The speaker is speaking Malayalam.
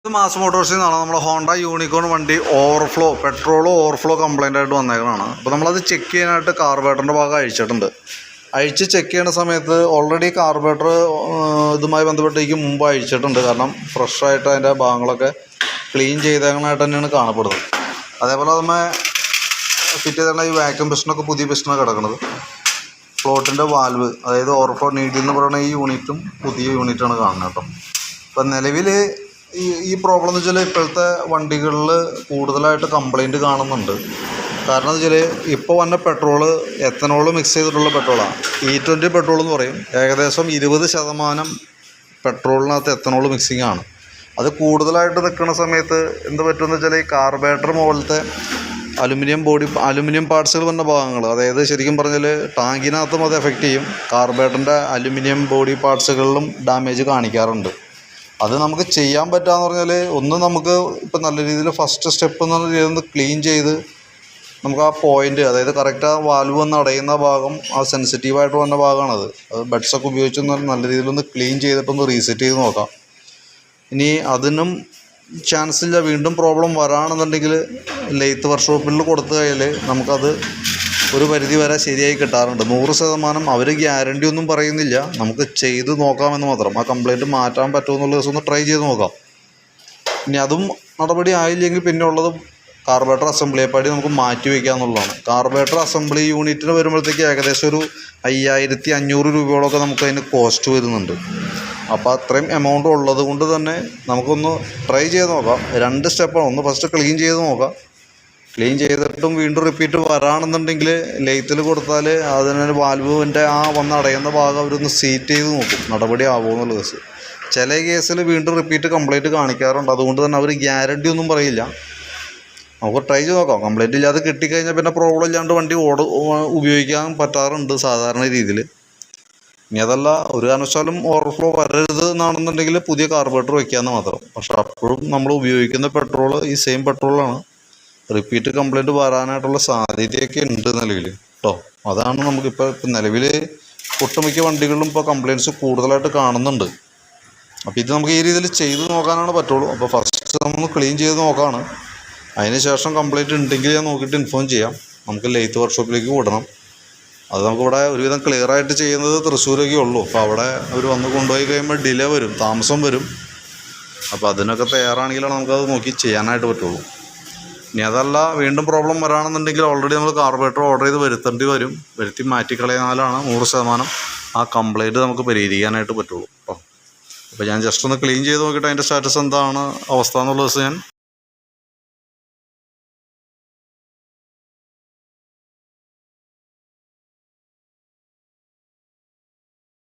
ഇത് മാസ് മോട്ടോഴ്സിൽ നിന്നാണ് നമ്മുടെ ഹോണ്ട യൂണിക്കോൺ വണ്ടി പെട്രോൾ ഓവർഫ്ലോ കംപ്ലൈൻ്റ് ആയിട്ട് വന്നേക്കണതാണ്. അപ്പോൾ നമ്മളത് ചെക്ക് ചെയ്യാനായിട്ട് കാർബറേറ്ററിൻ്റെ ഭാഗം അഴിച്ചിട്ടുണ്ട്. അഴിച്ച് ചെക്ക് ചെയ്യുന്ന സമയത്ത് ഓൾറെഡി കാർബറേറ്റർ ഇതുമായി ബന്ധപ്പെട്ടേക്ക് മുമ്പ് അഴിച്ചിട്ടുണ്ട്. കാരണം ഫ്രഷായിട്ട് അതിൻ്റെ ഭാഗങ്ങളൊക്കെ ക്ലീൻ ചെയ്തേക്കണായിട്ട് തന്നെയാണ് കാണപ്പെടുന്നത്. അതേപോലെ നമ്മൾ ഫിറ്റ് ചെയ്തേണ്ട ഈ വാക്യൂം പിസ്റ്റനൊക്കെ പുതിയ പിസ്റ്റനാണ് കിടക്കുന്നത്. ഫ്ലോട്ടിൻ്റെ വാൽവ്, അതായത് ഓവർഫ്ലോ നീഡിൽ എന്ന് പറയുന്ന ഈ യൂണിറ്റും പുതിയ യൂണിറ്റാണ് കാണുന്നത് കേട്ടോ. ഇപ്പം നിലവിൽ ഈ പ്രോബ്ലം എന്ന് വെച്ചാൽ ഇപ്പോഴത്തെ വണ്ടികളിൽ കൂടുതലായിട്ട് കംപ്ലൈൻറ്റ് കാണുന്നുണ്ട്. കാരണം എന്ന് വെച്ചാൽ ഇപ്പോൾ വന്ന പെട്രോള് എത്തനോൾ മിക്സ് ചെയ്തിട്ടുള്ള പെട്രോളാണ്. E20 പെട്രോൾ എന്ന് പറയും. ഏകദേശം 20% പെട്രോളിനകത്ത് എത്തനോൾ മിക്സിംഗ് ആണ്. അത് കൂടുതലായിട്ട് നിൽക്കുന്ന സമയത്ത് എന്ത് പറ്റുമെന്ന് വെച്ചാൽ ഈ കാർബറേറ്റർ മുകളിലത്തെ അലുമിനിയം പാർട്സുകൾ വന്ന ഭാഗങ്ങൾ, അതായത് ശരിക്കും പറഞ്ഞാൽ ടാങ്കിനകത്തും അത് എഫക്റ്റ് ചെയ്യും. കാർബറേറ്ററിൻ്റെ അലുമിനിയം ബോഡി പാർട്സുകളിലും ഡാമേജ് കാണിക്കാറുണ്ട്. അത് നമുക്ക് ചെയ്യാൻ പറ്റുകയെന്ന് പറഞ്ഞാൽ നമുക്ക് ഇപ്പം നല്ല രീതിയിൽ ഫസ്റ്റ് സ്റ്റെപ്പ് എന്നുള്ള രീതിയിൽ ക്ലീൻ ചെയ്ത് നമുക്ക് ആ പോയിൻ്റ്, അതായത് കറക്റ്റ് ആ വാൽവ് വന്ന് അടയുന്ന ഭാഗം, ആ സെൻസിറ്റീവായിട്ട് വന്ന ഭാഗമാണത്. അത് ബഡ്സൊക്കെ ഉപയോഗിച്ചൊന്ന് നല്ല രീതിയിലൊന്ന് ക്ലീൻ ചെയ്തിട്ടൊന്ന് റീസെറ്റ് ചെയ്ത് നോക്കാം. ഇനി അതിനും ചാൻസ് ഇല്ല, വീണ്ടും പ്രോബ്ലം വരാണെന്നുണ്ടെങ്കിൽ ലെയ്ത്ത് വർക്ക്ഷോപ്പിൽ കൊടുത്തു കഴിഞ്ഞാൽ നമുക്കത് ഒരു പരിധി വരെ ശരിയായി കിട്ടാറുണ്ട്. 100% അവർ ഗ്യാരണ്ടി ഒന്നും പറയുന്നില്ല, നമുക്ക് ചെയ്ത് നോക്കാമെന്ന് മാത്രം. ആ കംപ്ലൈൻറ്റ് മാറ്റാൻ പറ്റുമെന്നുള്ള ദിവസം ഒന്ന് ട്രൈ ചെയ്ത് നോക്കാം. ഇനി അതും നടപടി ആയില്ലെങ്കിൽ പിന്നെ ഉള്ളത് കാർബറേറ്റർ അസംബ്ലിയെ പാടി നമുക്ക് മാറ്റി വയ്ക്കുക എന്നുള്ളതാണ്. കാർബറേറ്റർ അസംബ്ലി യൂണിറ്റിന് വരുമ്പോഴത്തേക്ക് ഏകദേശം ഒരു 5500 രൂപയോളമൊക്കെ നമുക്ക് അതിന് കോസ്റ്റ് വരുന്നുണ്ട്. അപ്പോൾ അത്രയും എമൗണ്ട് ഉള്ളത് കൊണ്ട് തന്നെ നമുക്കൊന്ന് ട്രൈ ചെയ്ത് നോക്കാം. 2 സ്റ്റെപ്പാണ്. ഒന്ന് ഫസ്റ്റ് ക്ലീൻ ചെയ്ത് നോക്കാം. ക്ലീൻ ചെയ്തിട്ടും വീണ്ടും റിപ്പീറ്റ് വരാണെന്നുണ്ടെങ്കിൽ ലെയ്ത്തിൽ കൊടുത്താൽ അതിന് വാൽവിൻ്റെ ആ വന്ന് അടയുന്ന ഭാഗം അവരൊന്ന് സീറ്റ് ചെയ്ത് നോക്കും, നടപടി ആവുമെന്നുള്ള കേസ്. ചില കേസിൽ വീണ്ടും റിപ്പീറ്റ് കംപ്ലൈൻറ്റ് കാണിക്കാറുണ്ട്. അതുകൊണ്ട് തന്നെ അവർ ഗ്യാരണ്ടി ഒന്നും പറയില്ല. നമുക്ക് ട്രൈ ചെയ്ത് നോക്കാം. കംപ്ലൈൻറ്റ് ഇല്ലാതെ കിട്ടിക്കഴിഞ്ഞാൽ പിന്നെ പ്രോബ്ലം ഇല്ലാണ്ട് വണ്ടി ഉപയോഗിക്കാൻ പറ്റാറുണ്ട് സാധാരണ രീതിയിൽ. ഇനി അതല്ല ഒരു കാരണവശാലും ഓവർഫ്ലോ വരരുത് എന്നാണെന്നുണ്ടെങ്കിൽ പുതിയ കാർബറേറ്റർ വയ്ക്കാമെന്ന് മാത്രം. പക്ഷെ അപ്പോഴും നമ്മൾ ഉപയോഗിക്കുന്ന പെട്രോൾ ഈ സെയിം പെട്രോളാണ്. റിപ്പീറ്റ് കംപ്ലൈൻറ്റ് വരാനായിട്ടുള്ള സാധ്യതയൊക്കെ ഉണ്ട് നിലവിൽ കേട്ടോ. അതാണ് നമുക്കിപ്പോൾ നിലവിൽ ഒട്ടുമിക്ക വണ്ടികളിലും ഇപ്പോൾ കംപ്ലയിൻറ്റ്സ് കൂടുതലായിട്ട് കാണുന്നുണ്ട്. അപ്പോൾ ഇത് നമുക്ക് ഈ രീതിയിൽ ചെയ്ത് നോക്കാനാണ് പറ്റുള്ളൂ. അപ്പോൾ ഫസ്റ്റ് നമ്മൾ ക്ലീൻ ചെയ്ത് നോക്കാണ്. അതിന് ശേഷം കംപ്ലയിൻറ്റ് ഉണ്ടെങ്കിൽ ഞാൻ നോക്കിയിട്ട് ഇൻഫോം ചെയ്യാം. നമുക്ക് ലെയ്ത്ത് വർക്ക്ഷോപ്പിലേക്ക് വിടണം. അത് നമുക്കിവിടെ ഒരുവിധം ക്ലിയർ ആയിട്ട് ചെയ്യുന്നത് തൃശ്ശൂരൊക്കെ ഉള്ളൂ. അപ്പോൾ അവിടെ അവർ വന്ന് കൊണ്ടുപോയി കഴിയുമ്പോൾ ഡിലേ വരും, താമസം വരും. അപ്പോൾ അതിനൊക്കെ തയ്യാറാണെങ്കിലാണ് നമുക്കത് നോക്കി ചെയ്യാനായിട്ട് പറ്റുള്ളൂ. ഇനി അതല്ല വീണ്ടും പ്രോബ്ലം വരാണെന്നുണ്ടെങ്കിൽ ഓൾറെഡി നമ്മൾ കാർബറേറ്റർ ഓർഡർ ചെയ്ത് വരുത്തേണ്ടി വരും. വരുത്തി മാറ്റിക്കളയാനാലാണ് 100% ആ കംപ്ലൈൻറ്റ് നമുക്ക് പരിഹരിക്കാനായിട്ട് പറ്റുള്ളൂ കേട്ടോ. അപ്പോൾ ഞാൻ ജസ്റ്റ് ഒന്ന് ക്ലീൻ ചെയ്ത് നോക്കിയിട്ട് അതിൻ്റെ സ്റ്റാറ്റസ് എന്താണ് അവസ്ഥ എന്നുള്ളത് ഞാൻ